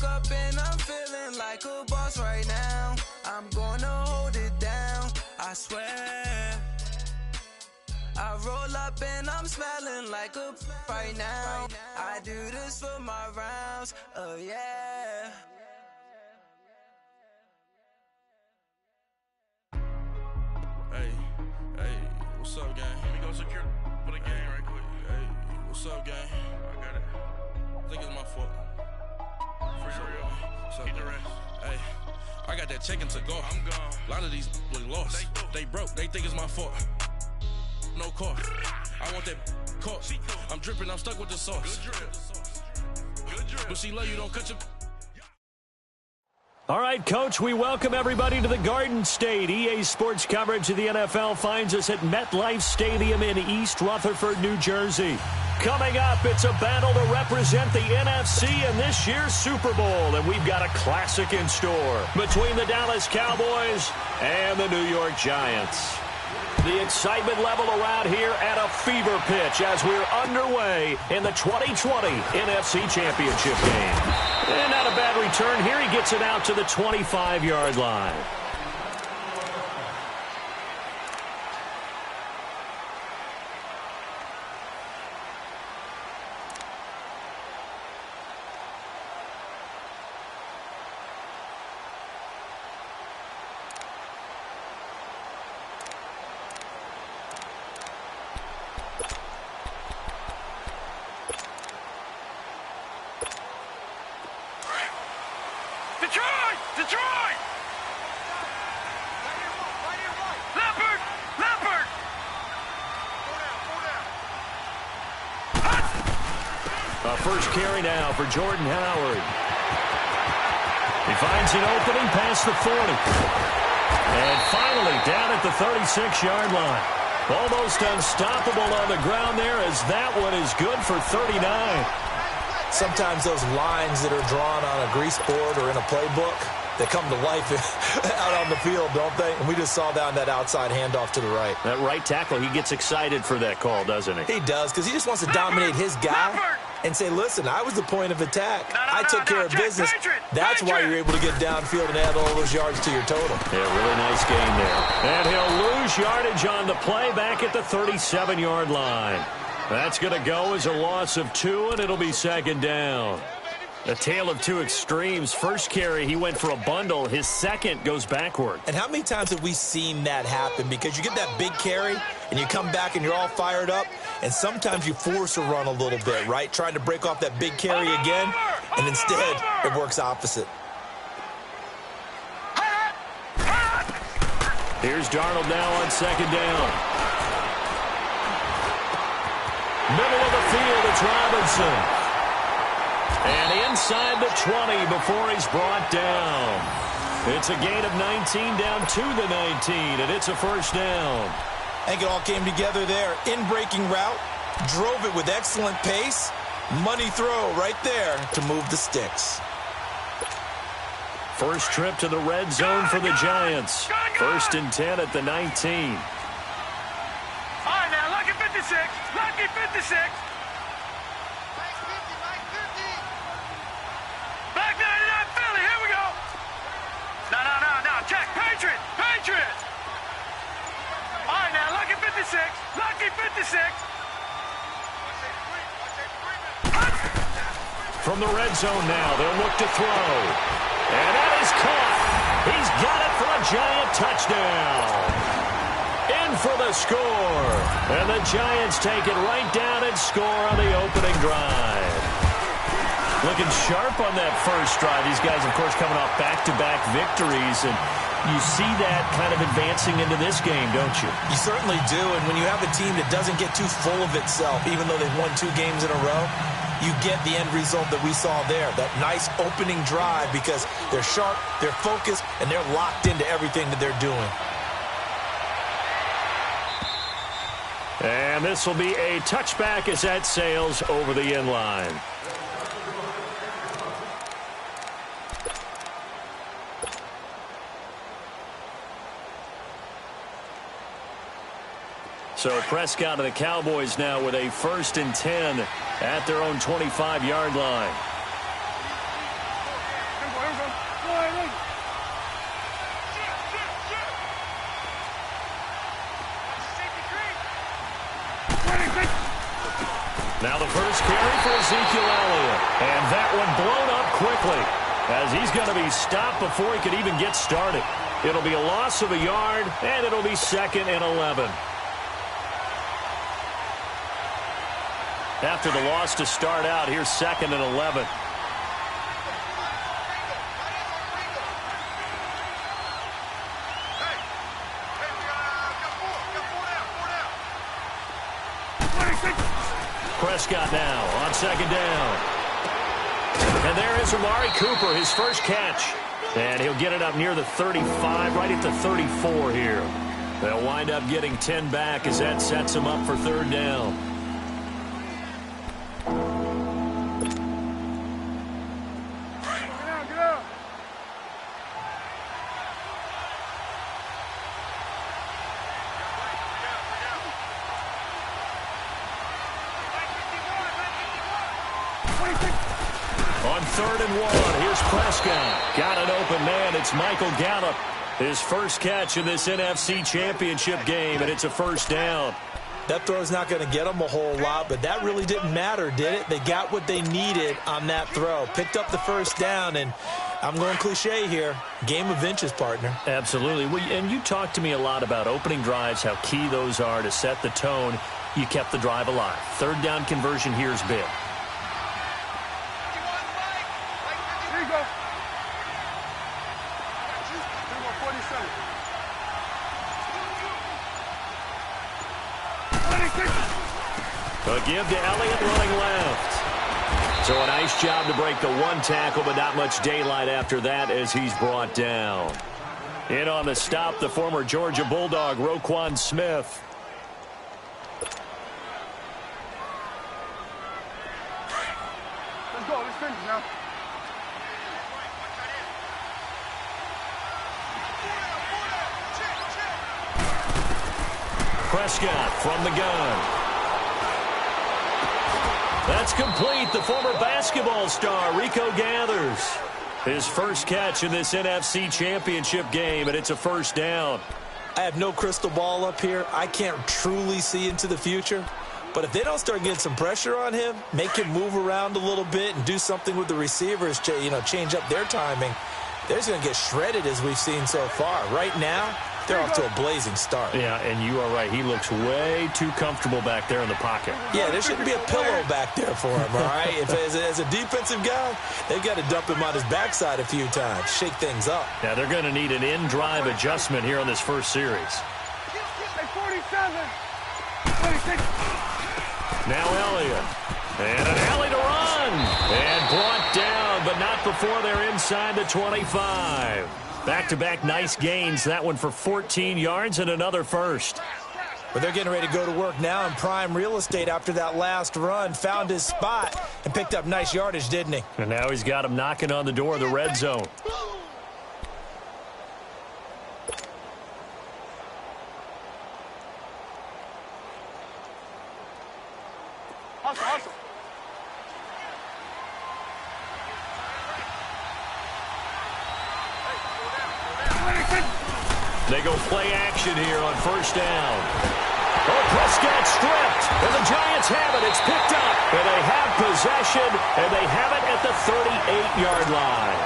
woke up and I'm feeling like a boss right now. I'm gonna hold it down, I swear. I roll up and I'm smelling like a right now. I do this for my rounds, oh yeah. Hey, what's up, gang? Let me go secure for the game right quick. Hey, what's up, gang? I got it. I think it's my fault. For real. What's up, Get the gang? rest. Hey, I got that chicken to go. I'm gone. A lot of these look lost. They broke. They think it's my fault. No car. I want that caught. I'm dripping. I'm stuck with the sauce. Good drip. Good drip. But she love you. Don't cut your... All right, Coach, we welcome everybody to the Garden State. EA Sports coverage of the NFL finds us at MetLife Stadium in East Rutherford, New Jersey. Coming up, it's a battle to represent the NFC in this year's Super Bowl, and we've got a classic in store between the Dallas Cowboys and the New York Giants. The excitement level around here at a fever pitch as we're underway in the 2020 NFC Championship game. And not a bad return here. He gets it out to the 25-yard line. Detroit! Leopard! A first carry now for Jordan Howard. He finds an opening past the 40. And finally down at the 36-yard line. Almost unstoppable on the ground there as that one is good for 39. Sometimes those lines that are drawn on a grease board or in a playbook, they come to life out on the field, don't they? And we just saw that on that outside handoff to the right. That right tackle, he gets excited for that call, doesn't he? He does, because he just wants to dominate his guy and say, listen, I was the point of attack. I took care of business. That's why you're able to get downfield and add all those yards to your total. Yeah, really nice game there. And he'll lose yardage on the play back at the 37-yard line. That's going to go as a loss of 2, and it'll be second down. A tale of two extremes. First carry, he went for a bundle. His second goes backward. And how many times have we seen that happen? Because you get that big carry, and you come back, and you're all fired up, and sometimes you force a run a little bit, right? Trying to break off that big carry again, and instead it works opposite. Here's Darnold now on second down. Middle of the field, it's Robinson. And inside the 20 before he's brought down. It's a gain of 19 down to the 19, and it's a first down. I think it all came together there. In-breaking route, drove it with excellent pace. Money throw right there to move the sticks. First trip to the red zone for the Giants. First and 10 at the 19. All right, now, lucky 56. Lucky 56. Back 99 Philly. Here we go. No. Check. Patriot. All right, now, lucky 56. Lucky 56. From the red zone now, they'll look to throw. And that is caught. He's got it for a Giant touchdown. In for the score. And the Giants take it right down and score on the opening drive. Looking sharp on that first drive. These guys, of course, coming off back-to-back victories. And you see that kind of advancing into this game, don't you? You certainly do. And when you have a team that doesn't get too full of itself, even though they've won 2 games in a row, you get the end result that we saw there. That nice opening drive because they're sharp, they're focused, and they're locked into everything that they're doing. And this will be a touchback as that sails over the end line. So Prescott of the Cowboys now with a first and 10 at their own 25-yard line. Now the first carry for Ezekiel Elliott. And that one blown up quickly as he's going to be stopped before he could even get started. It'll be a loss of a yard, and it'll be 2nd and 11. After the loss to start out, here's 2nd and 11. Prescott now on 2nd down. And there is Amari Cooper, his first catch. And he'll get it up near the 35, right at the 34 here. They'll wind up getting 10 back as that sets him up for 3rd down. On 3rd and 1, here's Prescott. Got an open man. It's Michael Gallup. His first catch in this NFC Championship game, and it's a 1st down. That throw's not going to get them a whole lot, but that really didn't matter, did it? They got what they needed on that throw. Picked up the 1st down, and I'm going cliche here. Game of inches, partner. Absolutely. Well, and you talked to me a lot about opening drives, how key those are to set the tone. You kept the drive alive. 3rd down conversion here is big. A give to Elliott running left. So a nice job to break the 1 tackle, but not much daylight after that as he's brought down. In on the stop, the former Georgia Bulldog, Roquan Smith. Let's go. Let's finish now. Prescott from the gun. That's complete. The former basketball star, Rico Gathers. His first catch in this NFC Championship game, and it's a 1st down. I have no crystal ball up here. I can't truly see into the future. But if they don't start getting some pressure on him, make him move around a little bit and do something with the receivers to, change up their timing, they're just going to get shredded as we've seen so far. Right now, they're off to a blazing start. Yeah, and you are right. He looks way too comfortable back there in the pocket. Yeah, there shouldn't be a pillow back there for him, all right? As a defensive guy, they've got to dump him on his backside a few times, shake things up. Yeah, they're going to need an in-drive adjustment here on this first series. 47. 26. Now Elliott. And an alley to run. And brought down, but not before they're inside the 25. Back-to-back nice gains. That one for 14 yards and another first. But they're getting ready to go to work now in prime real estate after that last run. Found his spot and picked up nice yardage, didn't he? And now he's got him knocking on the door of the red zone. Hustle. They go play action here on 1st down. Oh, Prescott stripped, and the Giants have it. It's picked up, and they have possession, and they have it at the 38-yard line.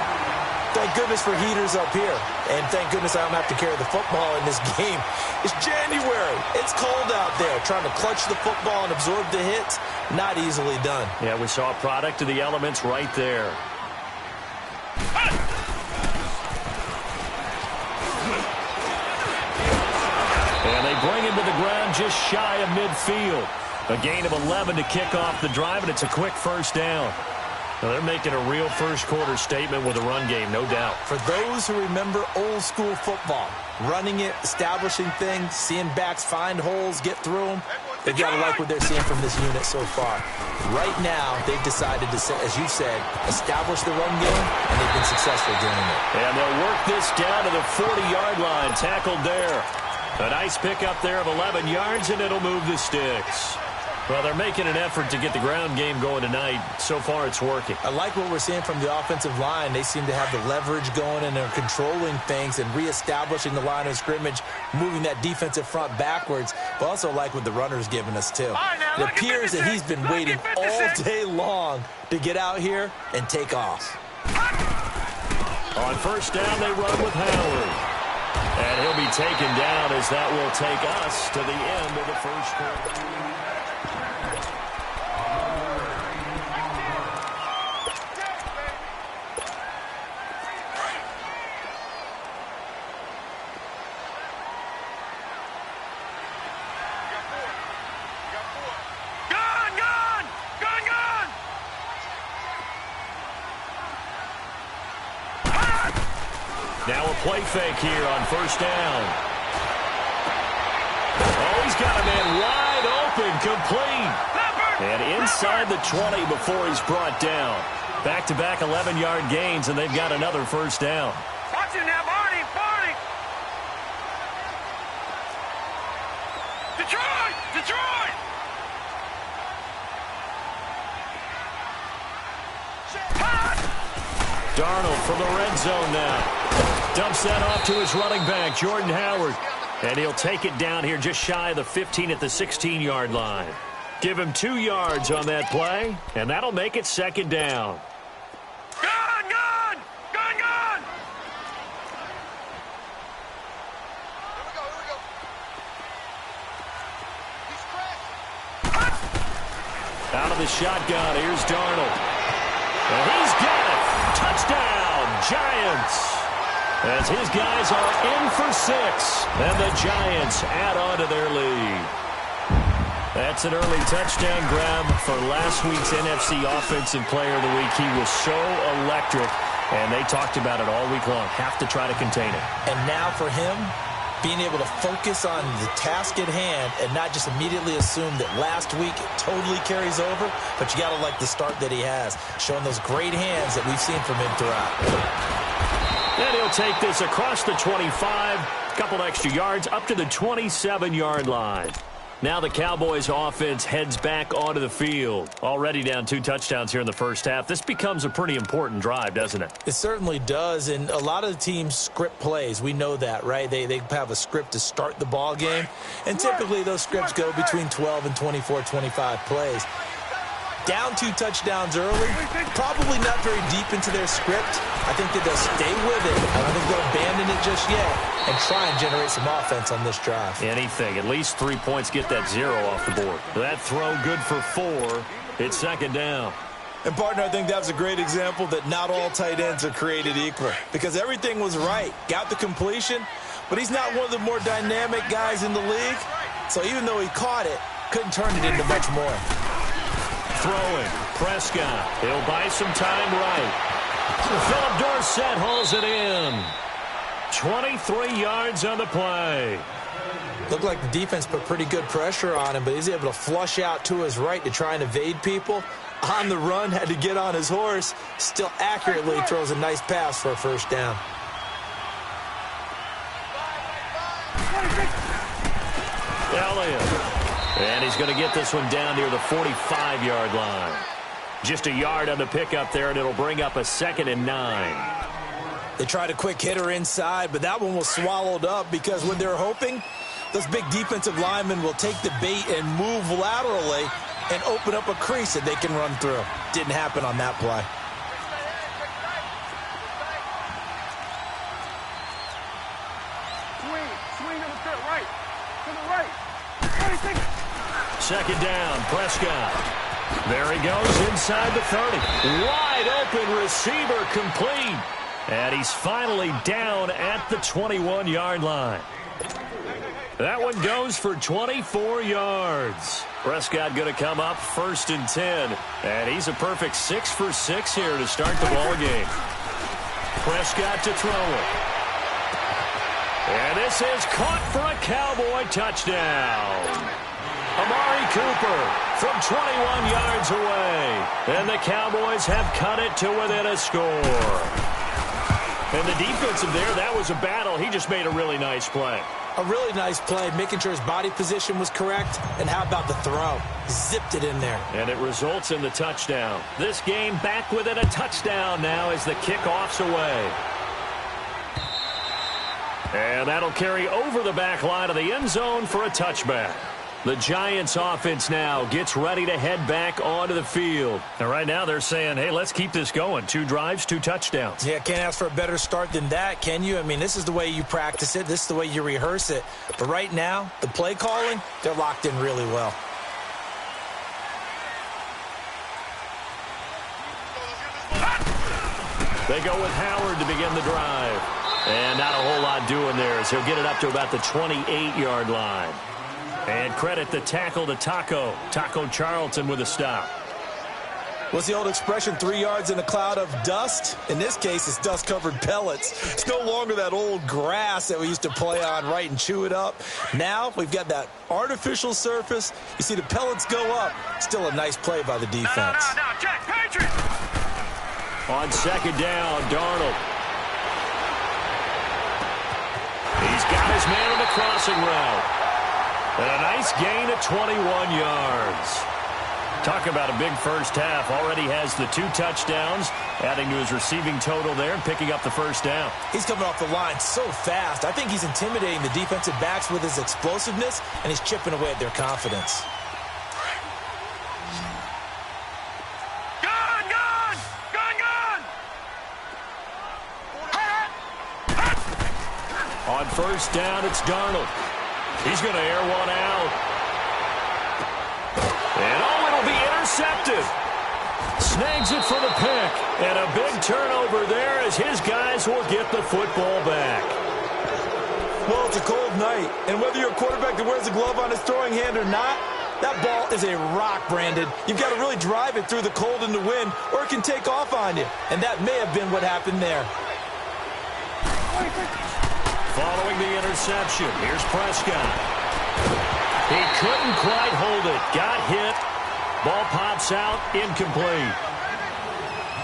Thank goodness for heaters up here, and thank goodness I don't have to carry the football in this game. It's January. It's cold out there. Trying to clutch the football and absorb the hits, not easily done. Yeah, we saw a product of the elements right there. And they bring him to the ground just shy of midfield. A gain of 11 to kick off the drive, and it's a quick 1st down. Now they're making a real first-quarter statement with a run game, no doubt. For those who remember old-school football, running it, establishing things, seeing backs find holes, get through them, they've got to like what they're seeing from this unit so far. Right now, they've decided to, as you said, establish the run game, and they've been successful doing it. And they'll work this down to the 40-yard line, tackled there. A nice pickup there of 11 yards, and it'll move the sticks. Well, they're making an effort to get the ground game going tonight. So far, it's working. I like what we're seeing from the offensive line. They seem to have the leverage going, and they're controlling things and reestablishing the line of scrimmage, moving that defensive front backwards. But also like what the runner's giving us, too. It appears that he's been waiting all day long to get out here and take off. On first down, they run with Howard. And he'll be taken down as that will take us to the end of the first quarter. Now a play fake here on first down. Oh, he's got a man wide open, complete. And inside the 20 before he's brought down. Back-to-back 11-yard gains, and they've got another first down. Watch it now, Barney, Barney. Detroit, Detroit. Darnold from the red zone now. Dumps that off to his running back, Jordan Howard. And he'll take it down here just shy of the 15 at the 16-yard line. Give him 2 yards on that play, and that'll make it second down. Gun, gun, gun, gun. Out of the shotgun, here's Darnold. And he's got it. Touchdown, Giants. As his guys are in for 6, and the Giants add on to their lead. That's an early touchdown grab for last week's NFC Offensive Player of the Week. He was so electric, and they talked about it all week long. Have to try to contain it. And now for him, being able to focus on the task at hand and not just immediately assume that last week it totally carries over, but you got to like the start that he has, showing those great hands that we've seen from him throughout. And he'll take this across the 25, a couple extra yards, up to the 27-yard line. Now the Cowboys offense heads back onto the field. Already down 2 touchdowns here in the first half. This becomes a pretty important drive, doesn't it? It certainly does, and a lot of the teams script plays. We know that, right? They have a script to start the ball game, and typically those scripts go between 12 and 24, 25 plays. Down 2 touchdowns early, probably not very deep into their script. I think that they'll stay with it. I don't think they'll abandon it just yet and try and generate some offense on this drive. Anything. At least 3 points, get that 0 off the board. That throw good for 4. It's second down. And, partner, I think that was a great example that not all tight ends are created equal because everything was right. Got the completion, but he's not one of the more dynamic guys in the league. So even though he caught it, couldn't turn it into much more. Throwing. Prescott. He'll buy some time right. Philip Dorsett hauls it in. 23 yards on the play. Looked like the defense put pretty good pressure on him, but he's able to flush out to his right to try and evade people. On the run, had to get on his horse. Still accurately throws a nice pass for a first down. Elliott. And he's going to get this one down near the 45-yard line. Just a yard on the pickup there, and it'll bring up a 2nd and 9. They tried a quick hitter inside, but that one was swallowed up because what they're hoping, those big defensive linemen will take the bait and move laterally and open up a crease that they can run through. Didn't happen on that play. Swing to the right. To the right. Second down, Prescott. There he goes inside the 30. Wide open receiver complete. And he's finally down at the 21-yard line. That one goes for 24 yards. Prescott going to come up 1st and 10. And he's a perfect 6 for 6 here to start the ball game. Prescott to throw it. And this is caught for a Cowboy touchdown. Amari Cooper from 21 yards away. And the Cowboys have cut it to within a score. And the defensive there, that was a battle. He just made a really nice play. A really nice play, making sure his body position was correct. And how about the throw? Zipped it in there. And it results in the touchdown. This game back within a touchdown now as the kickoff's away. And that'll carry over the back line of the end zone for a touchback. The Giants offense now gets ready to head back onto the field. And right now they're saying, hey, let's keep this going. 2 drives, 2 touchdowns. Yeah, can't ask for a better start than that, can you? I mean, this is the way you practice it. This is the way you rehearse it. But right now, the play calling, they're locked in really well. They go with Howard to begin the drive. And not a whole lot doing there as he'll get it up to about the 28-yard line. And credit the tackle to Taco Charlton with a stop. What's the old expression, 3 yards in a cloud of dust? In this case, it's dust-covered pellets. It's no longer that old grass that we used to play on, right, and chew it up. Now we've got that artificial surface. You see the pellets go up. Still a nice play by the defense. No, Jack, Patriot! On second down, Darnold. He's got his man on the crossing route. And a nice gain of 21 yards. Talk about a big first half. Already has the 2 touchdowns, adding to his receiving total there and picking up the first down. He's coming off the line so fast. I think he's intimidating the defensive backs with his explosiveness, and he's chipping away at their confidence. On first down, it's Darnold. He's going to air one out. And it'll be intercepted. Snags it for the pick. And a big turnover there as his guys will get the football back. Well, it's a cold night. And whether you're a quarterback that wears a glove on his throwing hand or not, that ball is a rock, Brandon. You've got to really drive it through the cold and the wind, or it can take off on you. And that may have been what happened there. Following the interception, here's Prescott. He couldn't quite hold it. Got hit. Ball pops out, incomplete.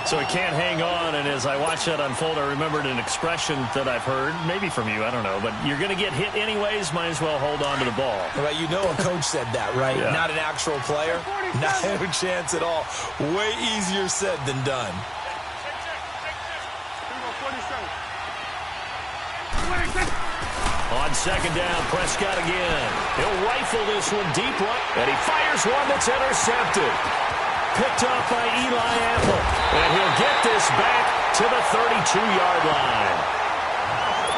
So he can't hang on, and as I watched that unfold, I remembered an expression that I've heard, maybe from you, I don't know, but you're going to get hit anyways, might as well hold on to the ball. Well, you know a coach said that, right? Yeah. Not an actual player. Not a chance at all. Way easier said than done. On second down, Prescott again. He'll rifle this one deep right, and he fires one that's intercepted. Picked off by Eli Apple, and he'll get this back to the 32-yard line.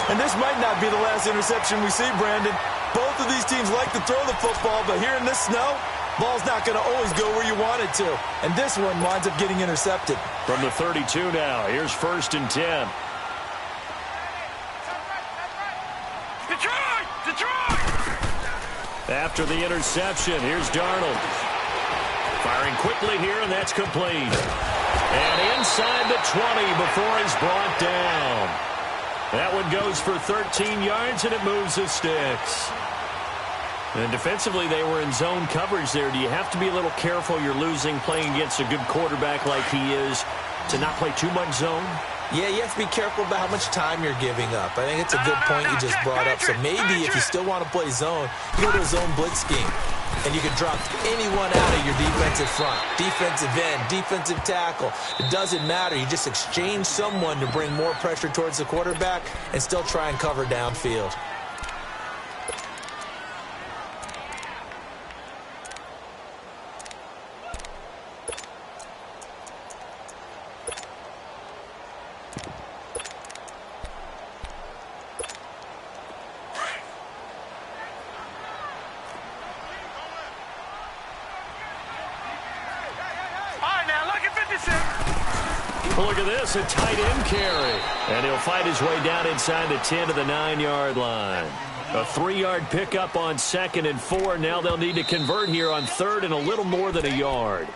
And this might not be the last interception we see, Brandon. Both of these teams like to throw the football, but here in this snow, ball's not going to always go where you want it to. And this one winds up getting intercepted. From the 32 now, here's 1st and 10. Detroit! After the interception, here's Darnold. Firing quickly here, and that's complete. And inside the 20 before he's brought down. That one goes for 13 yards, and it moves the sticks. And defensively, they were in zone coverage there. Do you have to be a little careful you're losing playing against a good quarterback like he is to not play too much zone? Yeah, you have to be careful about how much time you're giving up. I think it's a good point you just brought up. So maybe if you still want to play zone, you go to a zone blitz scheme. And you can drop anyone out of your defensive front, defensive end, defensive tackle. It doesn't matter. You just exchange someone to bring more pressure towards the quarterback and still try and cover downfield. Look at this, a tight end carry. And he'll fight his way down inside the 10 to the 9-yard line. A 3-yard pickup on 2nd and 4. Now they'll need to convert here on 3rd and a little more than a yard.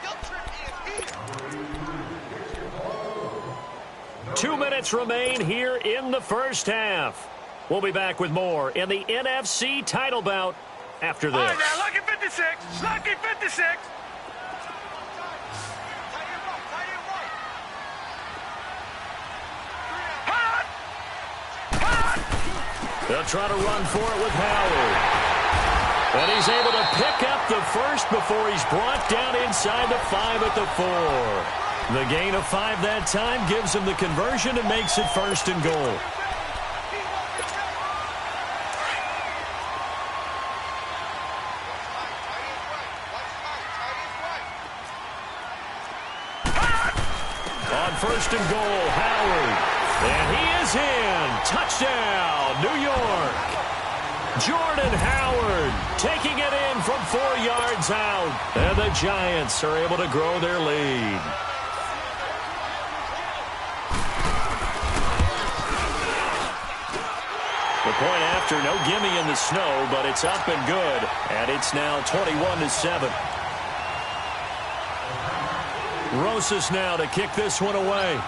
2 minutes remain here in the first half. We'll be back with more in the NFC title bout after this. All right, now, lucky 56. Lucky 56. They'll try to run for it with Howard. And he's able to pick up the first before he's brought down inside the 5 at the 4. The gain of 5 that time gives him the conversion and makes it 1st and goal. On 1st and goal, Howard. And he is in. Touchdown, New York. Jordan Howard taking it in from 4 yards out. And the Giants are able to grow their lead. The point after, no gimme in the snow, but it's up and good. And it's now 21-7. Rosas now to kick this one away.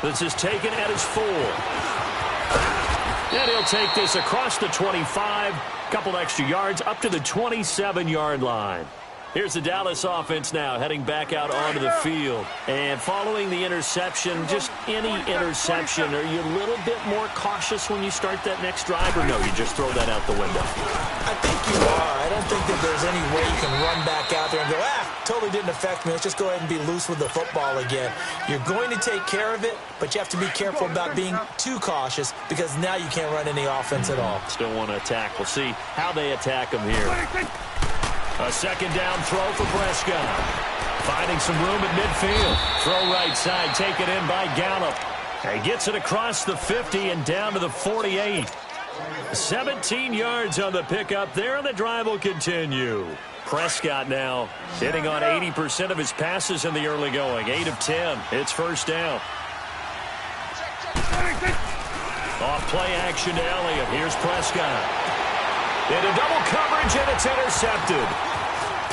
This is taken at his 4. And he'll take this across the 25. Couple extra yards up to the 27-yard line. Here's the Dallas offense now heading back out onto the field. And following the interception, just any interception, are you a little bit more cautious when you start that next drive, or no, you just throw that out the window? I think you are. I don't think that there's any way you can run back out there and go, totally didn't affect me. Let's just go ahead and be loose with the football again. You're going to take care of it, but you have to be careful about being too cautious because now you can't run any offense at all. Still want to attack. We'll see how they attack him here. A 2nd down throw for Prescott. Finding some room at midfield. Throw right side, taken in by Gallup. He gets it across the 50 and down to the 48. 17 yards on the pickup there, and the drive will continue. Prescott now hitting on 80% of his passes in the early going. 8 of 10. It's 1st down. Off play action to Elliott. Here's Prescott. Into double coverage, and it's intercepted.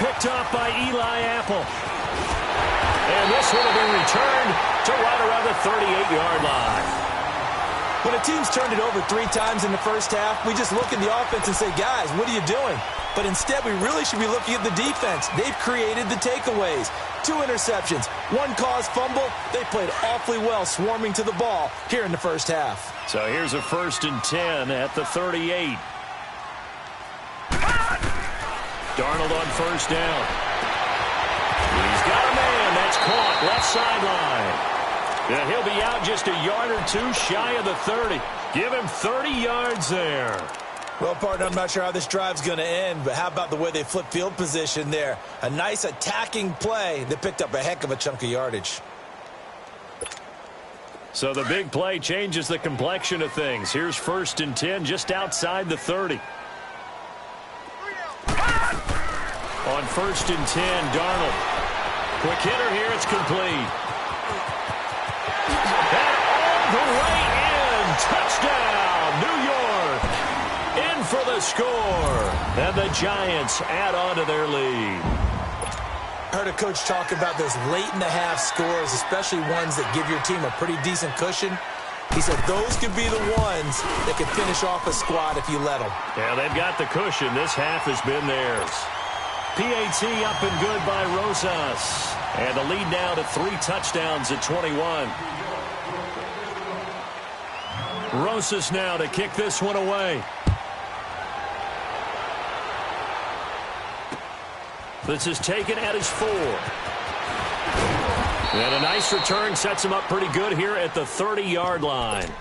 Picked off by Eli Apple. And this one will be returned to right around the 38-yard line. When a team's turned it over 3 times in the first half, we just look at the offense and say, guys, what are you doing? But instead, we really should be looking at the defense. They've created the takeaways. 2 interceptions, 1 caused fumble. They played awfully well swarming to the ball here in the first half. So here's a 1st and 10 at the 38. Darnold on 1st down. He's got a man. That's caught. Left sideline. And he'll be out just a yard or 2 shy of the 30. Give him 30 yards there. Well, partner, I'm not sure how this drive's going to end, but how about the way they flip field position there? A nice attacking play that picked up a heck of a chunk of yardage. So the big play changes the complexion of things. Here's 1st and 10 just outside the 30. On 1st and 10, Darnold. Quick hitter here, it's complete. And all the way in. Touchdown, New York. In for the score. And the Giants add on to their lead. I heard a coach talk about those late-in-the-half scores, especially ones that give your team a pretty decent cushion. He said those could be the ones that could finish off a squad if you let them. Yeah, they've got the cushion. This half has been theirs. PAT up and good by Rosas. And the lead now to 3 touchdowns at 21. Rosas now to kick this one away. This is taken at his 4. And a nice return sets him up pretty good here at the 30-yard line.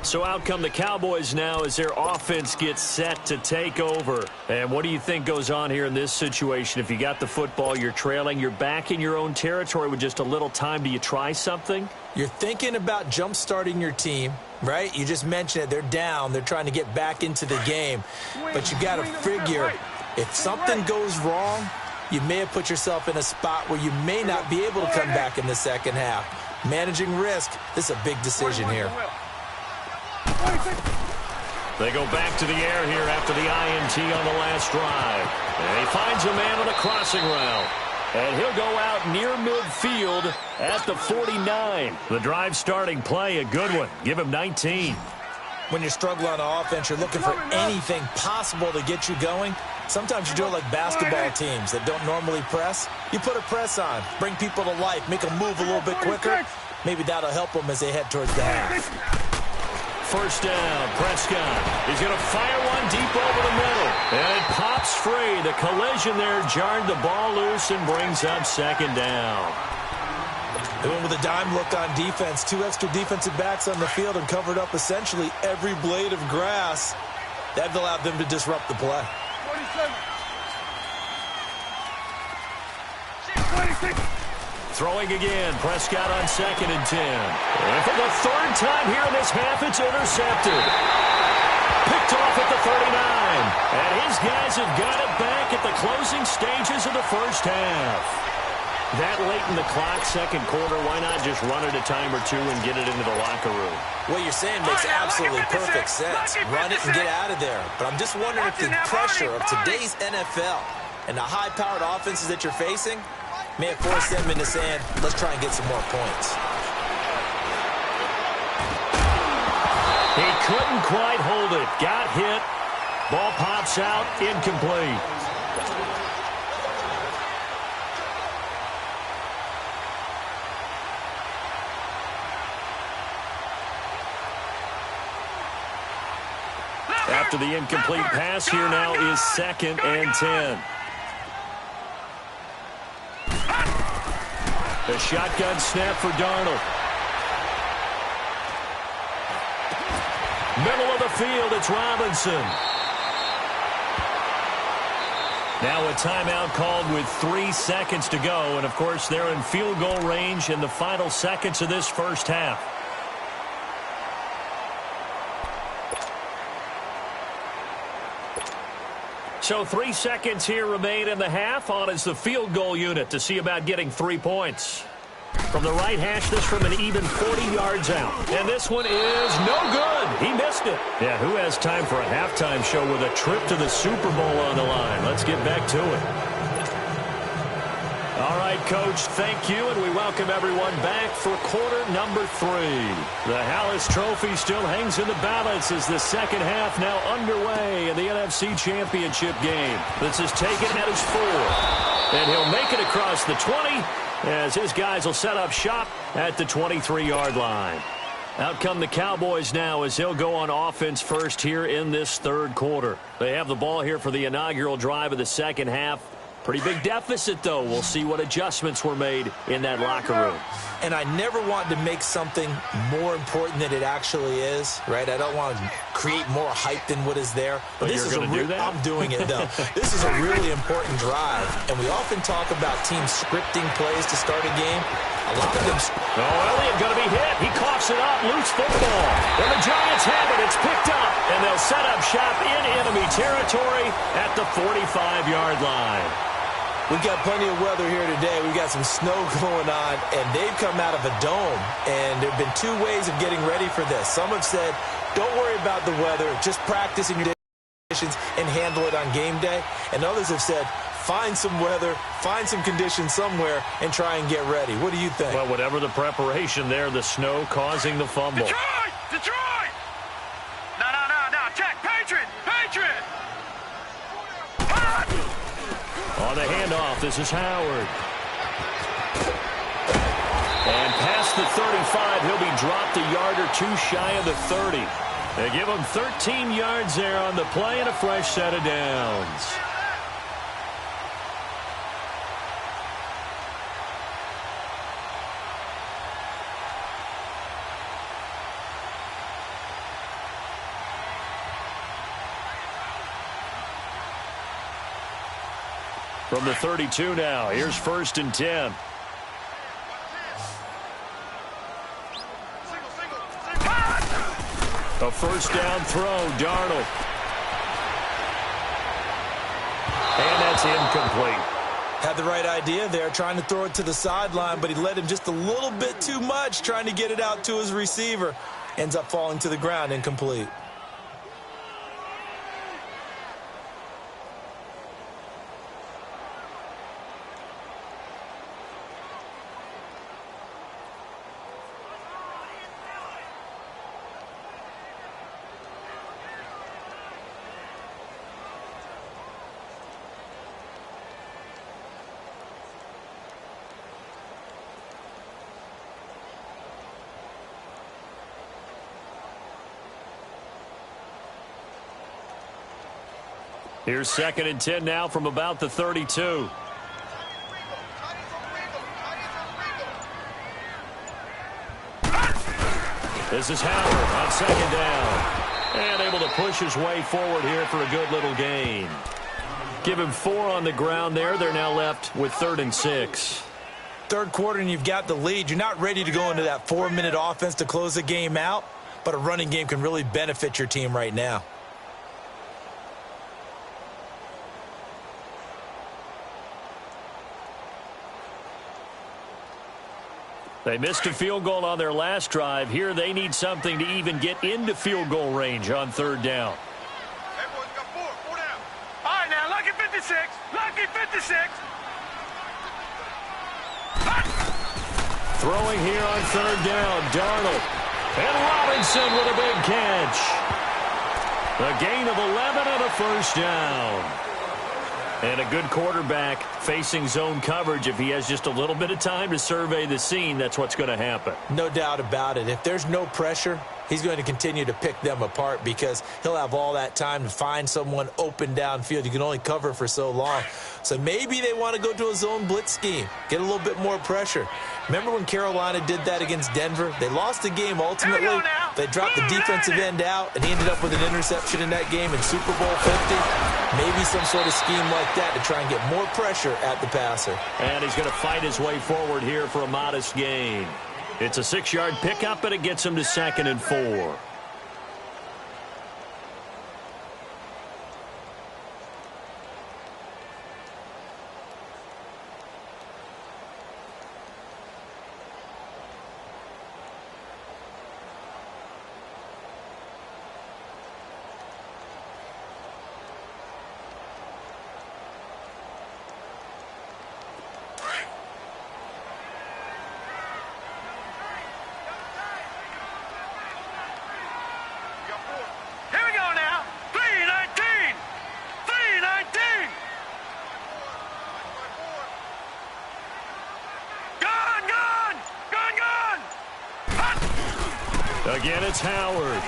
So out come the Cowboys now as their offense gets set to take over. And what do you think goes on here in this situation? If you got the football, you're trailing, you're back in your own territory with just a little time. Do you try something? You're thinking about jump-starting your team, right? You just mentioned it. They're down. They're trying to get back into the game. But you got to figure if something goes wrong, you may have put yourself in a spot where you may not be able to come back in the second half. Managing risk, this is a big decision here. They go back to the air here after the INT on the last drive. And he finds a man on a crossing route. And he'll go out near midfield at the 49. The drive starting play, a good one. Give him 19. When you're struggling on offense, you're looking for anything possible to get you going. Sometimes you do it like basketball teams that don't normally press. You put a press on, bring people to life, make them move a little bit quicker. maybe that'll help them as they head towards the half. First down, Prescott. He's going to fire one deep over the middle. And it pops free. The collision there jarred the ball loose and brings up second down. They went with a dime look on defense. 2 extra defensive backs on the field and covered up essentially every blade of grass. That allowed them to disrupt the play. 26. Throwing again, Prescott on 2nd and 10. And for the 3rd time here in this half, it's intercepted. Picked off at the 39. And his guys have got it back at the closing stages of the first half. That late in the clock, 2nd quarter, why not just run it a time or two and get it into the locker room? What you're saying makes absolutely perfect sense. Run it and get out of there. But I'm just wondering if the pressure of today's NFL and the high-powered offenses that you're facing may have forced them into saying, let's try and get some more points. He couldn't quite hold it. Got hit. Ball pops out. Incomplete. After the incomplete pass, here now is 2nd and 10. The shotgun snap for Darnold. Middle of the field, it's Robinson. Now a timeout called with 3 seconds to go. And, of course, they're in field goal range in the final seconds of this first half. So 3 seconds here remain in the half. On is the field goal unit to see about getting 3 points. From the right hash, this from an even 40 yards out. And this one is no good. He missed it. Yeah, who has time for a halftime show with a trip to the Super Bowl on the line? Let's get back to it. All right, Coach, thank you, and we welcome everyone back for quarter number 3. The Hallis Trophy still hangs in the balance as the second half now underway in the NFC Championship game. This is taken at his 4. And he'll make it across the 20 as his guys will set up shop at the 23-yard line. Out come the Cowboys now as they'll go on offense first here in this 3rd quarter. They have the ball here for the inaugural drive of the second half. Pretty big deficit, though. We'll see what adjustments were made in that locker room. And I never want to make something more important than it actually is, right? I don't want to create more hype than what is there. But this you're is going to do that? I'm doing it, though. This is a really important drive. And we often talk about teams scripting plays to start a game. A lot of them... Oh, Elliott going to be hit. He coughs it up. Loose football. And the Giants have it. It's picked up. And they'll set up shop in enemy territory at the 45-yard line. We've got plenty of weather here today. We've got some snow going on, and they've come out of a dome. And there have been 2 ways of getting ready for this. Some have said, don't worry about the weather. Just practice in your conditions and handle it on game day. And others have said, find some weather, find some conditions somewhere, and try and get ready. What do you think? Well, whatever the preparation there, the snow causing the fumble. Detroit! Detroit! No. Check. Patriot! On the handoff, this is Howard. And past the 35, he'll be dropped a yard or 2 shy of the 30. They give him 13 yards there on the play and a fresh set of downs. From the 32 now, here's 1st and 10. A first down throw, Darnold. And that's incomplete. Had the right idea there, trying to throw it to the sideline, but he led him just a little bit too much, trying to get it out to his receiver. Ends up falling to the ground, incomplete. Here's 2nd and 10 now from about the 32. This is Howard on 2nd down. And able to push his way forward here for a good little gain. Give him 4 on the ground there. They're now left with 3rd and 6. Third quarter and you've got the lead. You're not ready to go into that 4-minute offense to close the game out, but a running game can really benefit your team right now. They missed a field goal on their last drive. Here they need something to even get into field goal range on 3rd down. Hey, boys, got 4 down. All right, now, lucky 56. Lucky 56. Throwing here on 3rd down, Darnold. And Robinson with a big catch. A gain of 11 and a 1st down. And a good quarterback facing zone coverage. If he has just a little bit of time to survey the scene, that's what's going to happen. No doubt about it. If there's no pressure, he's going to continue to pick them apart because he'll have all that time to find someone open downfield. You can only cover for so long. So maybe they want to go to a zone blitz scheme, get a little bit more pressure. Remember when Carolina did that against Denver? They lost the game ultimately. They dropped the defensive end out, and he ended up with an interception in that game in Super Bowl 50. Maybe some sort of scheme like that to try and get more pressure at the passer. And he's going to fight his way forward here for a modest gain. It's a 6-yard pickup, and it gets him to 2nd and 4. Again, it's Howard.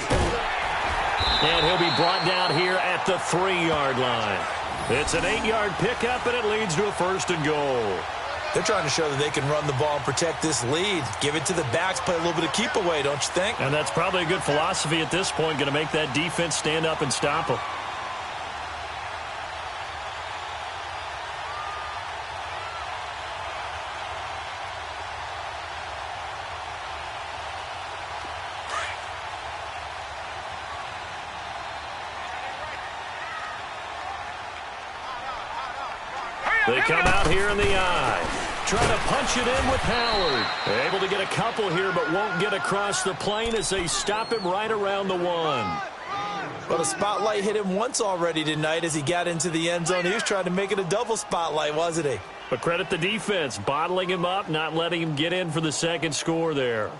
And he'll be brought down here at the 3-yard line. It's an 8-yard pickup, and it leads to a 1st and goal. They're trying to show that they can run the ball and protect this lead. Give it to the backs, play a little bit of keep away, don't you think? And that's probably a good philosophy at this point, going to make that defense stand up and stop them. They come out here in the eye. Trying to punch it in with Howard. Able to get a couple here, but won't get across the plane as they stop him right around the 1. Well, the spotlight hit him once already tonight as he got into the end zone. He was trying to make it a double spotlight, wasn't he? But credit the defense, bottling him up, not letting him get in for the 2nd score there.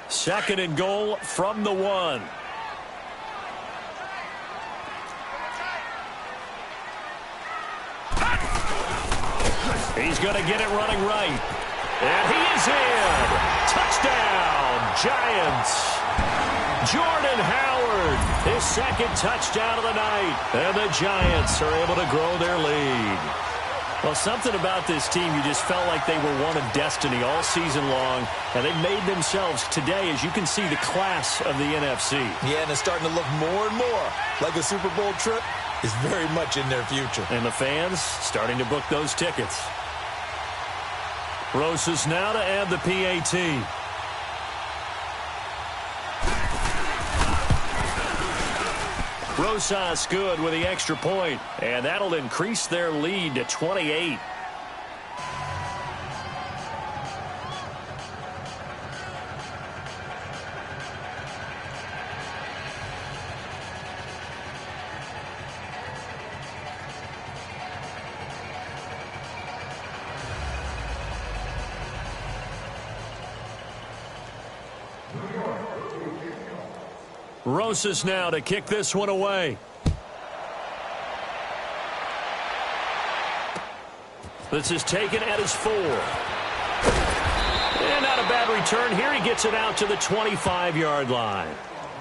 Second and goal from the 1. He's going to get it running right. And he is in. Touchdown, Giants. Jordan Howard, his 2nd touchdown of the night. And the Giants are able to grow their lead. Well, something about this team, you just felt like they were one of destiny all season long. And they made themselves today, as you can see, the class of the NFC. Yeah, and it's starting to look more and more like a Super Bowl trip is very much in their future. And the fans starting to book those tickets. Rosas now to add the PAT. Rosas good with the extra point, and that'll increase their lead to 28. Rosas now to kick this one away. This is taken at his 4. And not a bad return here. He gets it out to the 25-yard line.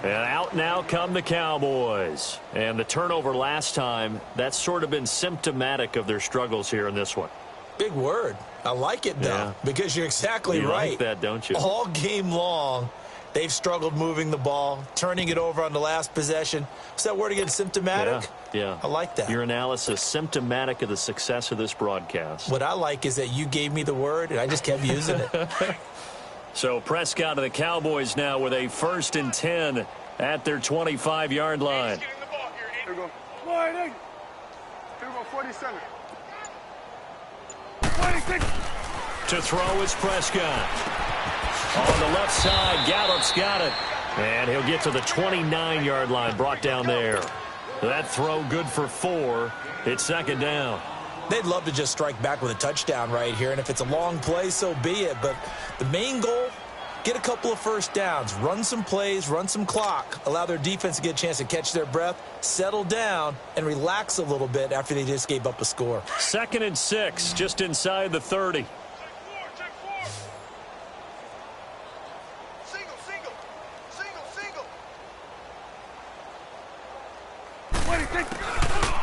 And out now come the Cowboys. And the turnover last time, that's sort of been symptomatic of their struggles here in this one. Big word. I like it, though, because you're exactly right. You like that, don't you? All game long, they've struggled moving the ball, turning it over on the last possession. What's that word again, symptomatic? Yeah. I like that. Your analysis, symptomatic of the success of this broadcast. What I like is that you gave me the word, and I just kept using it. So Prescott and the Cowboys now with a 1st and 10 at their 25-yard line. Here we go. Here we go, 47. 26. To throw is Prescott. On the left side, Gallup's got it. And he'll get to the 29-yard line, brought down there. That throw good for 4. It's 2nd down. They'd love to just strike back with a touchdown right here, and if it's a long play, so be it. But the main goal, get a couple of first downs, run some plays, run some clock, allow their defense to get a chance to catch their breath, settle down, and relax a little bit after they just gave up a score. 2nd and 6, just inside the 30.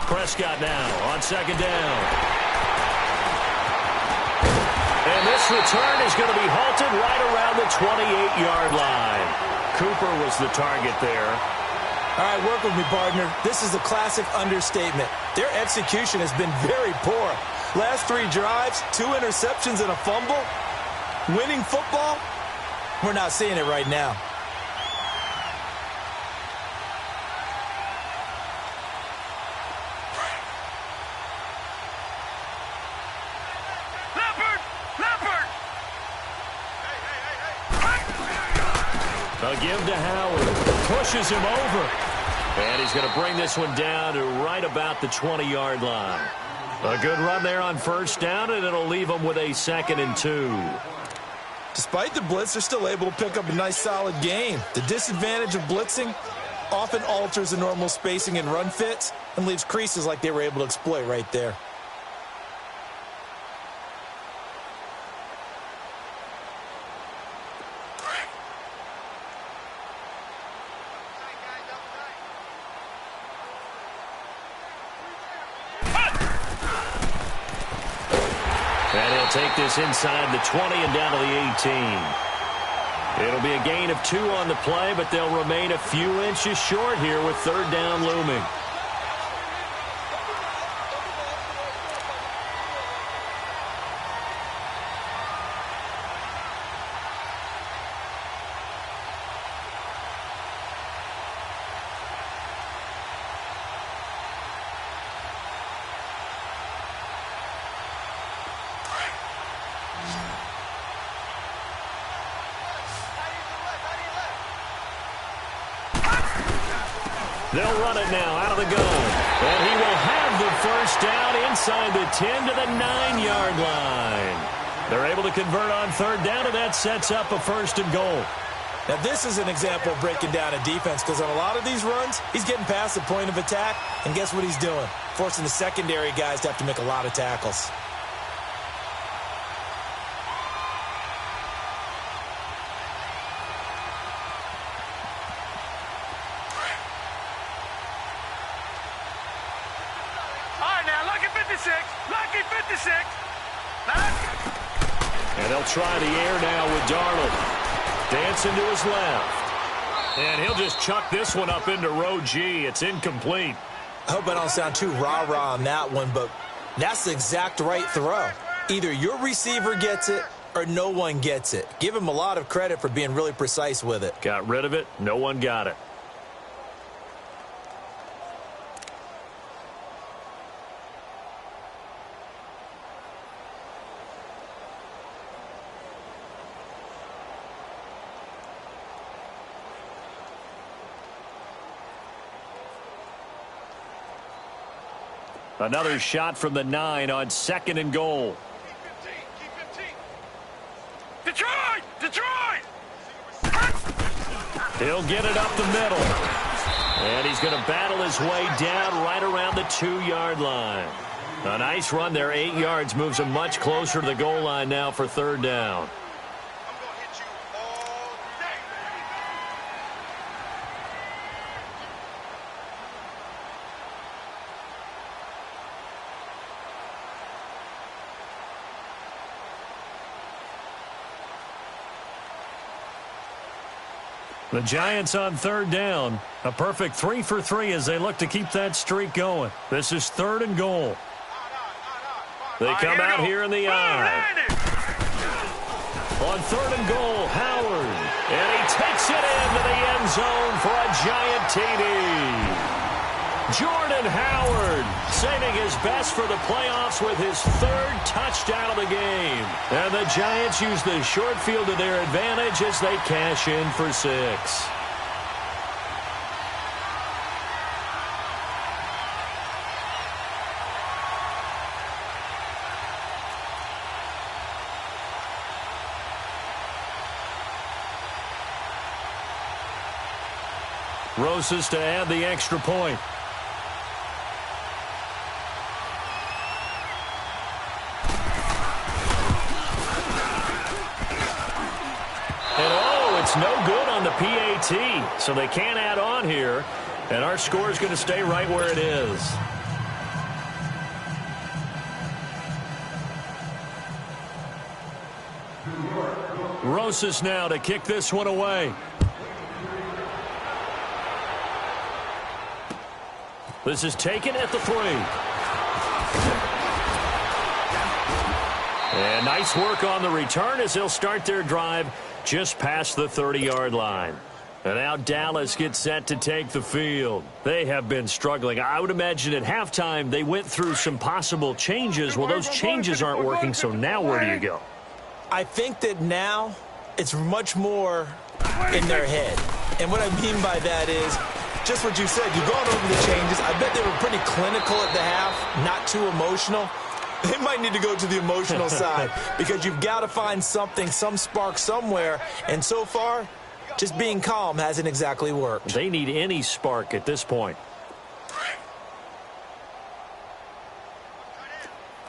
Prescott now on 2nd down. And this return is going to be halted right around the 28-yard line. Cooper was the target there. All right, work with me, partner. This is a classic understatement. Their execution has been very poor. Last 3 drives, 2 interceptions and a fumble. Winning football? We're not seeing it right now. A give to Howard. Pushes him over. And he's going to bring this one down to right about the 20-yard line. A good run there on 1st down, and it'll leave them with a 2nd and 2. Despite the blitz, they're still able to pick up a nice, solid gain. The disadvantage of blitzing often alters the normal spacing and run fits and leaves creases like they were able to exploit right there. And he'll take this inside the 20 and down to the 18. It'll be a gain of 2 on the play, but they'll remain a few inches short here with 3rd down looming. They'll run it now out of the gun. And he will have the 1st down inside the 10 to the 9-yard line. They're able to convert on 3rd down, and that sets up a 1st and goal. Now, this is an example of breaking down a defense because on a lot of these runs, he's getting past the point of attack, and guess what he's doing? Forcing the secondary guys to have to make a lot of tackles. Lucky 56. And they'll try the air now with Darnold. Dancing to his left. And he'll just chuck this one up into row G. It's incomplete. I hope I don't sound too rah-rah on that one, but that's the exact right throw. Either your receiver gets it or no one gets it. Give him a lot of credit for being really precise with it. Got rid of it. No one got it. Another shot from the 9 on 2nd and goal. Detroit! Detroit! He'll get it up the middle. And he's going to battle his way down right around the 2-yard line. A nice run there, 8 yards, moves him much closer to the goal line now for 3rd down. The Giants on third down. A perfect 3 for 3 as they look to keep that streak going. This is 3rd and goal. They come out here in the eye. On 3rd and goal, Howard. And he takes it into the end zone for a Giant TD. Jordan Howard saving his best for the playoffs with his 3rd touchdown of the game. And the Giants use the short field to their advantage as they cash in for 6. Rosas to add the extra point. It's no good on the PAT, so they can't add on here, and our score is going to stay right where it is. Rosas now to kick this one away. This is taken at the 3. And nice work on the return as they'll start their drive just past the 30-yard line. And now Dallas gets set to take the field. They have been struggling. I would imagine at halftime they went through some possible changes. Well, those changes aren't working, so now where do you go? I think that now it's much more in their head. And what I mean by that is just what you said. You've gone over the changes. I bet they were pretty clinical at the half, not too emotional. They might need to go to the emotional side because you've got to find something, some spark somewhere. And so far, just being calm hasn't exactly worked. They need any spark at this point.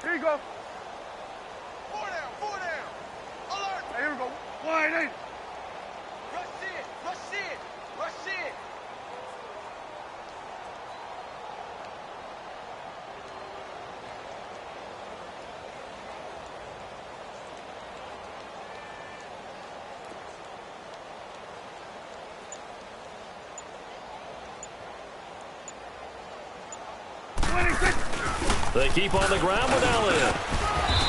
Here you go. 4 down, 4 down. Alert. Hey, here we go. Wide eight. Rush it, rush it, rush it. They keep on the ground with Elliott.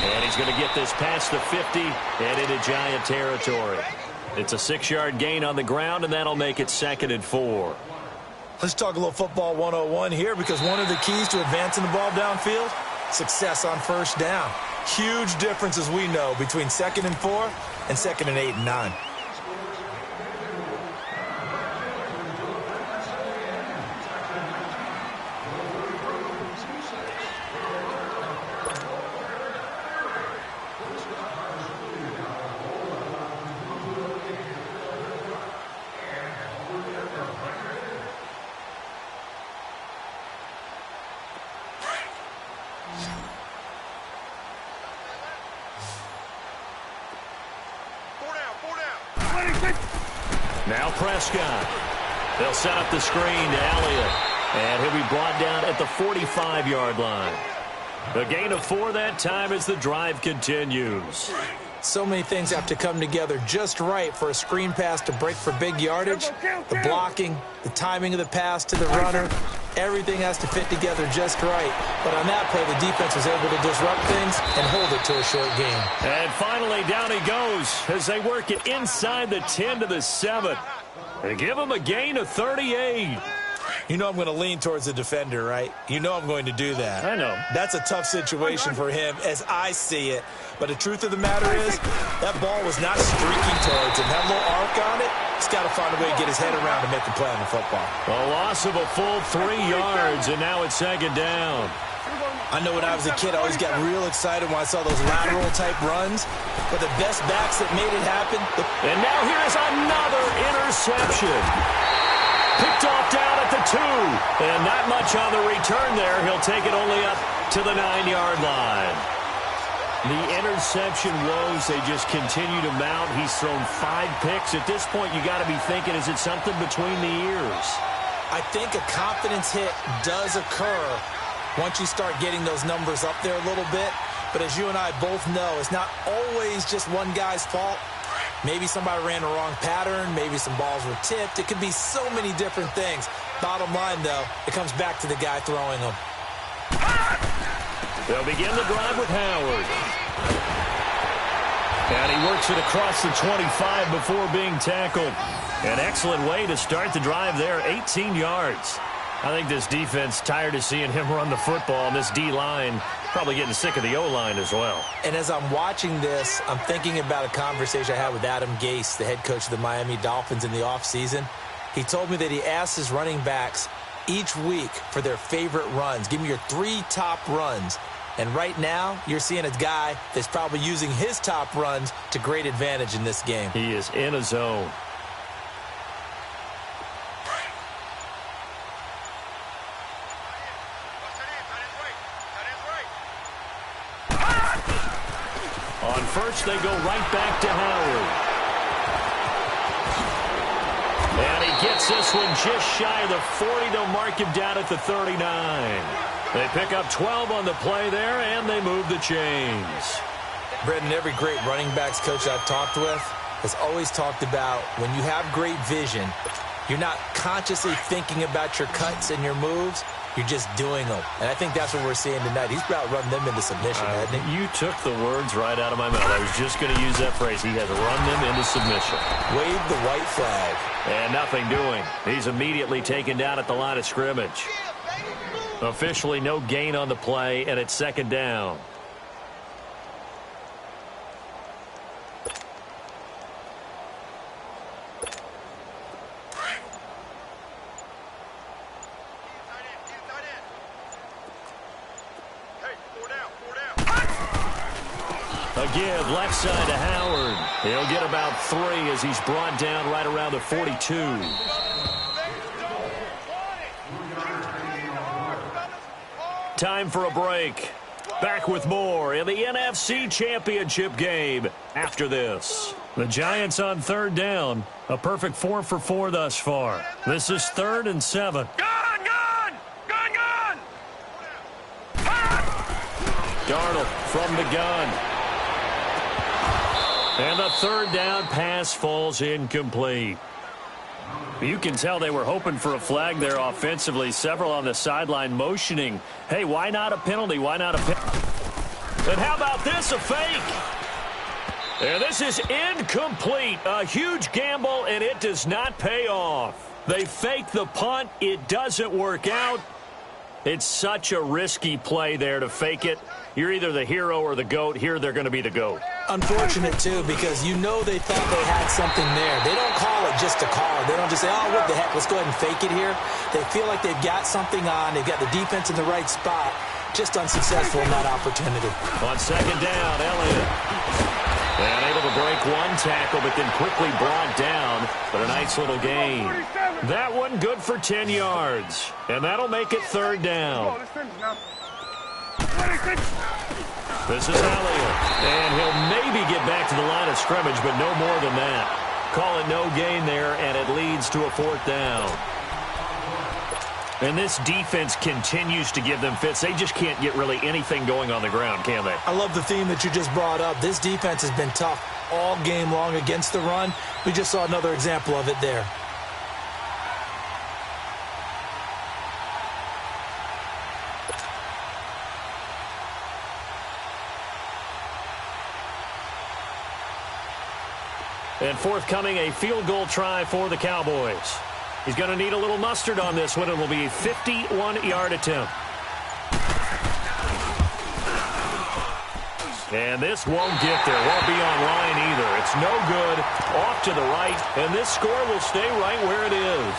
And he's going to get this past the 50 and into Giant territory. It's a 6-yard gain on the ground, and that'll make it 2nd and 4. Let's talk a little football 101 here because one of the keys to advancing the ball downfield, success on first down. Huge difference, as we know, between 2nd and 4 and 2nd and 8 and 9. Now Prescott. They'll set up the screen to Elliott. And he'll be brought down at the 45-yard line. A gain of 4 that time as the drive continues. So many things have to come together just right for a screen pass to break for big yardage. The blocking, the timing of the pass to the runner, everything has to fit together just right. But on that play, the defense was able to disrupt things and hold it to a short game. And finally, down he goes as they work it inside the 10 to the 7. They give him a gain of 38. You know I'm going to lean towards the defender, right? You know I'm going to do that. I know. That's a tough situation for him as I see it. But the truth of the matter is, that ball was not streaking towards him. That little arc on it, he's got to find a way to get his head around to make the play on the football. A loss of a full 3 yards, and now it's 2nd down. I know when I was a kid, I always got real excited when I saw those lateral-type runs. But the best backs that made it happen. And now here's another interception. Picked off down at the 2. And not much on the return there. He'll take it only up to the 9-yard line. The interception woes, they just continue to mount. He's thrown 5 picks. At this point, you got to be thinking, is it something between the ears? I think a confidence hit does occur once you start getting those numbers up there a little bit. But as you and I both know, it's not always just one guy's fault. Maybe somebody ran the wrong pattern. Maybe some balls were tipped. It could be so many different things. Bottom line, though, it comes back to the guy throwing them. They'll begin the drive with Howard. And he works it across the 25 before being tackled. An excellent way to start the drive there, 18 yards. I think this defense tired of seeing him run the football, and this D-line probably getting sick of the O-line as well. And as I'm watching this, I'm thinking about a conversation I had with Adam Gase, the head coach of the Miami Dolphins in the offseason. He told me that he asked his running backs each week for their favorite runs. Give me your 3 top runs. And right now, you're seeing a guy that's probably using his top runs to great advantage in this game. He is in a zone. On first, they go right back to Howard. And he gets this one just shy of the 40. They'll mark him down at the 39. They pick up 12 on the play there, and they move the chains. Brendan, every great running backs coach I've talked with has always talked about when you have great vision, you're not consciously thinking about your cuts and your moves. You're just doing them. And I think that's what we're seeing tonight. He's about run them into submission, hasn't he? You took the words right out of my mouth. I was just going to use that phrase. He has run them into submission. Wave the white flag. And nothing doing. He's immediately taken down at the line of scrimmage. Officially no gain on the play, and it's second down. A give left side to Howard. He'll get about 3 as he's brought down right around the 42. Time for a break. Back with more in the NFC Championship game after this. The Giants on third down. A perfect 4 for 4 thus far. This is 3rd and 7. Gone! Darnold from the gun. And the third down pass falls incomplete. You can tell they were hoping for a flag there offensively. Several on the sideline motioning. Hey, why not a penalty? Why not a penalty? And how about this, a fake? And this is incomplete. A huge gamble, and it does not pay off. They fake the punt. It doesn't work out. It's such a risky play there to fake it. You're either the hero or the GOAT. Here they're going to be the GOAT. Unfortunate, too, because you know they thought they had something there. They don't call it just to call it. They don't just say, oh, what the heck, let's go ahead and fake it here. They feel like they've got something on. They've got the defense in the right spot. Just unsuccessful in that opportunity. On second down, Elliott. And able to break one tackle, but then quickly brought down. But a nice little gain. That one good for 10 yards. And that'll make it third down. This is Elliott. And he'll maybe get back to the line of scrimmage, but no more than that. Call it no gain there, and it leads to a 4th down. And this defense continues to give them fits. They just can't get really anything going on the ground, can they? I love the theme that you just brought up. This defense has been tough all game long against the run. We just saw another example of it there. And forthcoming, a field goal try for the Cowboys. He's going to need a little mustard on this one. It will be a 51-yard attempt. And this won't get there. Won't be on line either. It's no good. Off to the right. And this score will stay right where it is.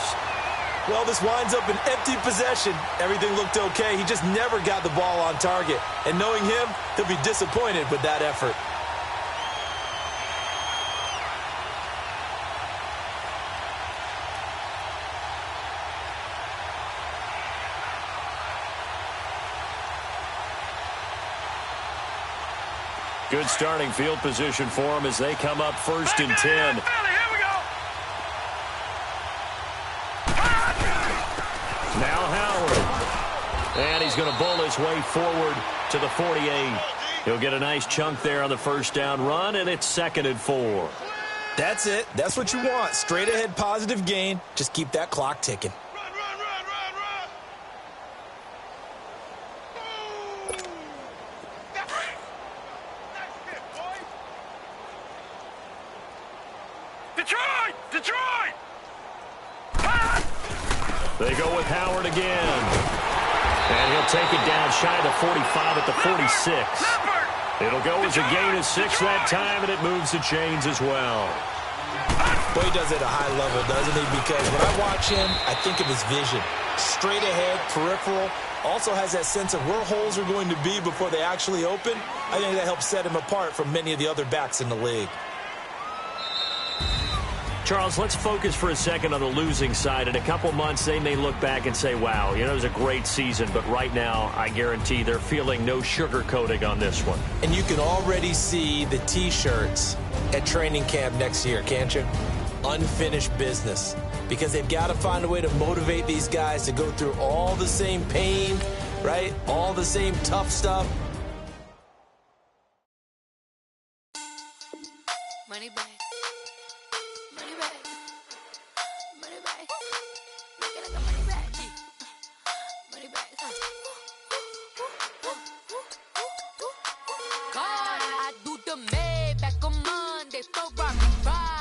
Well, this winds up an empty possession. Everything looked okay. He just never got the ball on target. And knowing him, he'll be disappointed with that effort. Good starting field position for them as they come up 1st and 10. Now Howard. And he's going to bowl his way forward to the 48. He'll get a nice chunk there on the 1st down run, and it's 2nd and 4. That's it. That's what you want. Straight ahead positive gain. Just keep that clock ticking. Run, run, run, run, run. Ooh. That's it. Nice hit, boys. Detroit! Detroit! Ah! They go with Howard again. And he'll take it down shy of the 45 at the 46. It'll go as a gain of 6 that time, and it moves the chains as well. Boy, he does it at a high level, doesn't he? Because when I watch him, I think of his vision. Straight ahead, peripheral. Also has that sense of where holes are going to be before they actually open. I think that helps set him apart from many of the other backs in the league. Charles, let's focus for a second on the losing side. In a couple months, they may look back and say, wow, it was a great season. But right now, I guarantee they're feeling no sugarcoating on this one. And you can already see the T-shirts at training camp next year, can't you? Unfinished business. Because they've got to find a way to motivate these guys to go through all the same pain, right? All the same tough stuff. Money back. Money back. Money back. Make it like a money back. Money back. God, I do the Maybach on Monday for Robbie Friday.